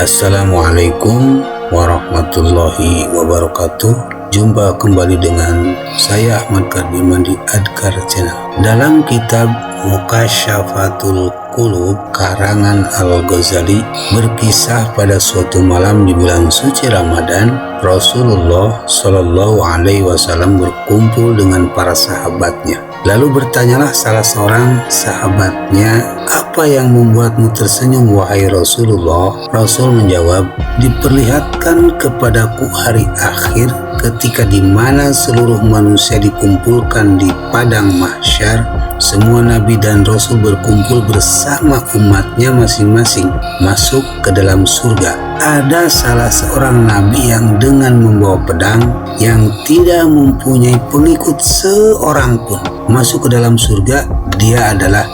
Assalamualaikum warahmatullahi wabarakatuh. Jumpa kembali dengan saya Ahmad Kardiman di Adkar Channel. Dalam kitab Mukasyafatul Qulub karangan Al-Ghazali berkisah pada suatu malam di bulan suci Ramadan, Rasulullah Shallallahu Alaihi Wasallam berkumpul dengan para sahabatnya. Lalu bertanyalah salah seorang sahabatnya, "Apa yang membuatmu tersenyum wahai Rasulullah?" Rasul menjawab, "Diperlihatkan kepadaku hari akhir ketika di mana seluruh manusia dikumpulkan di padang mahsyar. Semua nabi dan rasul berkumpul bersama umatnya masing-masing masuk ke dalam surga. Ada salah seorang nabi yang dengan membawa pedang yang tidak mempunyai pengikut seorang pun masuk ke dalam surga. Dia adalah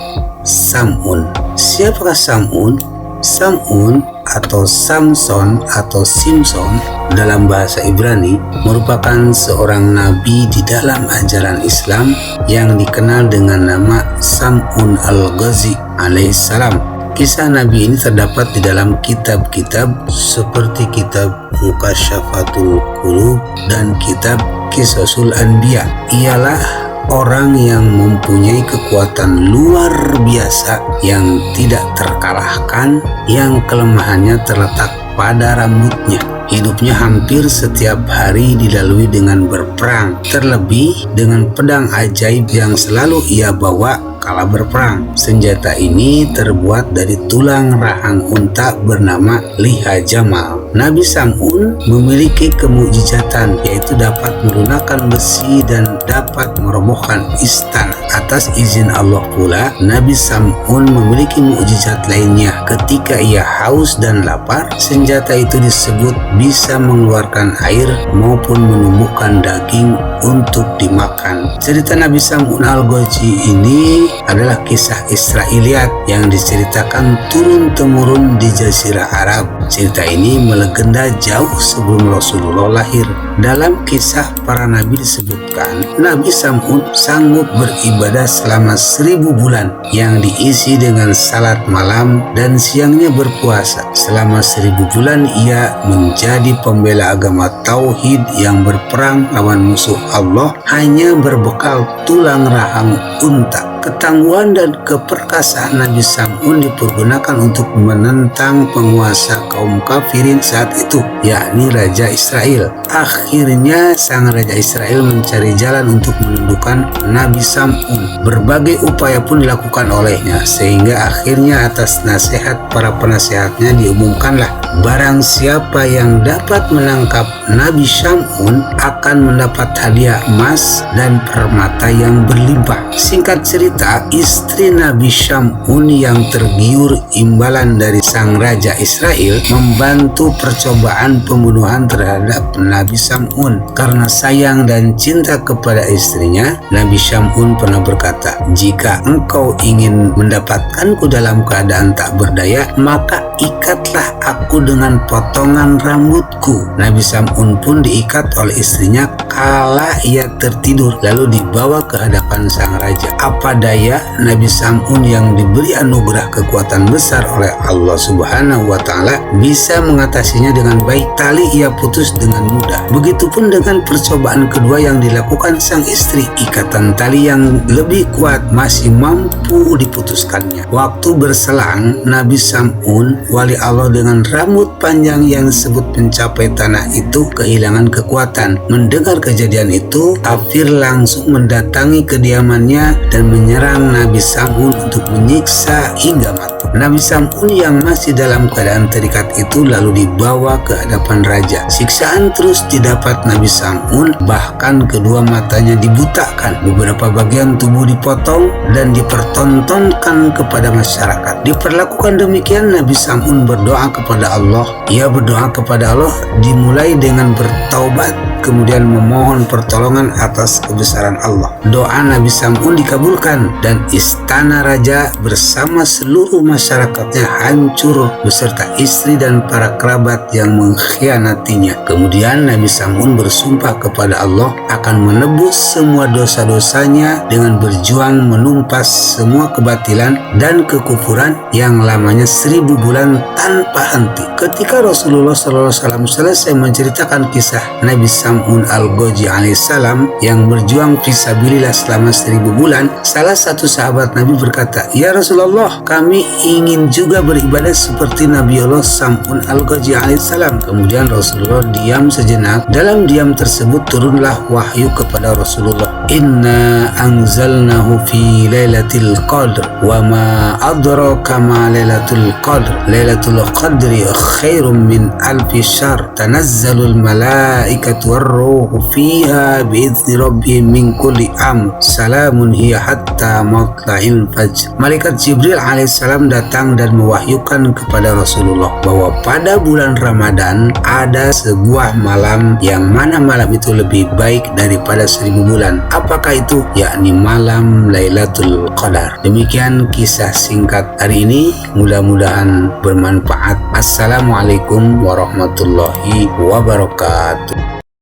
Sam'un." Siapakah Sam'un? Sam'un atau Samson atau Simpson dalam bahasa Ibrani merupakan seorang nabi di dalam ajaran Islam yang dikenal dengan nama Sam'un al-Ghazi alaihissalam. Kisah nabi ini terdapat di dalam kitab-kitab seperti kitab Mukasyafatul Qulub dan kitab Qisasul Anbiya. Ialah orang yang mempunyai kekuatan luar biasa yang tidak terkalahkan, yang kelemahannya terletak pada rambutnya. Hidupnya hampir setiap hari dilalui dengan berperang, terlebih dengan pedang ajaib yang selalu ia bawa kala berperang. Senjata ini terbuat dari tulang rahang unta bernama liha jamal. Nabi Sam'un memiliki kemukjizatan, yaitu dapat melunakkan besi dan dapat merobohkan istana. Atas izin Allah pula, Nabi Sam'un memiliki mukjizat lainnya. Ketika ia haus dan lapar, senjata itu disebut bisa mengeluarkan air maupun menumbuhkan daging untuk dimakan. Cerita Nabi Sam'un al-Ghazi ini adalah kisah Israiliyat yang diceritakan turun-temurun di Jazirah Arab. Cerita ini melegenda jauh sebelum Rasulullah lahir. Dalam kisah para nabi disebutkan, Nabi Sam'un sanggup beribadah selama 1000 bulan yang diisi dengan salat malam dan siangnya berpuasa. Selama 1000 bulan ia menjadi pembela agama Tauhid yang berperang lawan musuh Allah hanya berbekal tulang rahang unta. Ketangguhan dan keperkasaan Nabi Sam'un dipergunakan untuk menentang penguasa kaum kafirin saat itu, yakni Raja Israel. Akhirnya sang Raja Israel mencari jalan untuk menundukkan Nabi Sam'un. Berbagai upaya pun dilakukan olehnya, sehingga akhirnya atas nasihat para penasehatnya diumumkanlah, barang siapa yang dapat menangkap Nabi Sam'un akan mendapat hadiah emas dan permata yang berlimpah. Singkat cerita, istri Nabi Sam'un yang tergiur imbalan dari sang Raja Israel membantu percobaan pembunuhan terhadap Nabi Sam'un. Karena sayang dan cinta kepada istrinya, Nabi Sam'un pernah berkata, "Jika engkau ingin mendapatkanku dalam keadaan tak berdaya, maka ikatlah aku dengan potongan rambutku." Nabi Sam'un pun diikat oleh istrinya kala ia tertidur, lalu dibawa ke hadapan sang raja. Apa daya, Nabi Sam'un yang diberi anugerah kekuatan besar oleh Allah Subhanahu wa Ta'ala bisa mengatasinya dengan baik. Tali ia putus dengan mudah. Begitupun dengan percobaan kedua yang dilakukan sang istri. Ikatan tali yang lebih kuat masih mampu diputuskannya. Waktu berselang, Nabi Sam'un, wali Allah dengan rambut panjang yang disebut mencapai tanah itu, kehilangan kekuatan. Mendengar kejadian itu, kafir langsung mendatangi kediamannya dan menyerang Nabi Sam'un untuk menyiksa hingga mati. Nabi Sam'un yang masih dalam keadaan terikat itu lalu dibawa ke hadapan raja. Siksaan terus didapat Nabi Sam'un, bahkan kedua matanya dibutakan, beberapa bagian tubuh dipotong dan dipertontonkan kepada masyarakat. Diperlakukan demikian, Nabi Sam'un berdoa kepada Allah. Ia berdoa kepada Allah dimulai dengan bertaubat, kemudian memohon pertolongan atas kebesaran Allah. Doa Nabi Sam'un dikabulkan dan istana raja bersama seluruh masyarakat masyarakatnya hancur beserta istri dan para kerabat yang mengkhianatinya. Kemudian Nabi Sam'un bersumpah kepada Allah akan menebus semua dosa-dosanya dengan berjuang menumpas semua kebatilan dan kekufuran yang lamanya 1000 bulan tanpa henti. Ketika Rasulullah SAW selesai menceritakan kisah Nabi Sam'un al-Ghazi alaihissalam yang berjuang fisabilillah selama 1000 bulan, salah satu sahabat Nabi berkata, "Ya Rasulullah, kami ingin juga beribadah seperti Nabi Allah Sam'un al-Ghazi alaihissalam." Kemudian Rasulullah diam sejenak. Dalam diam tersebut turunlah wahyu kepada Rasulullah. "Inna anzalnahu fi lailatul qadr wa ma adraka ma lailatul qadr. Lailatul qadri khairum min alfi syahr. Tanazzalul malaikatu warruhu fiha biizni rabbihim min kulli amr. Salamun hiya hatta matla'il fajr." Malaikat Jibril alaihissalam datang dan mewahyukan kepada Rasulullah bahwa pada bulan Ramadan ada sebuah malam yang mana malam itu lebih baik daripada 1000 bulan. Apakah itu? Yakni malam Lailatul Qadar. Demikian kisah singkat hari ini, mudah-mudahan bermanfaat. Assalamualaikum warahmatullahi wabarakatuh.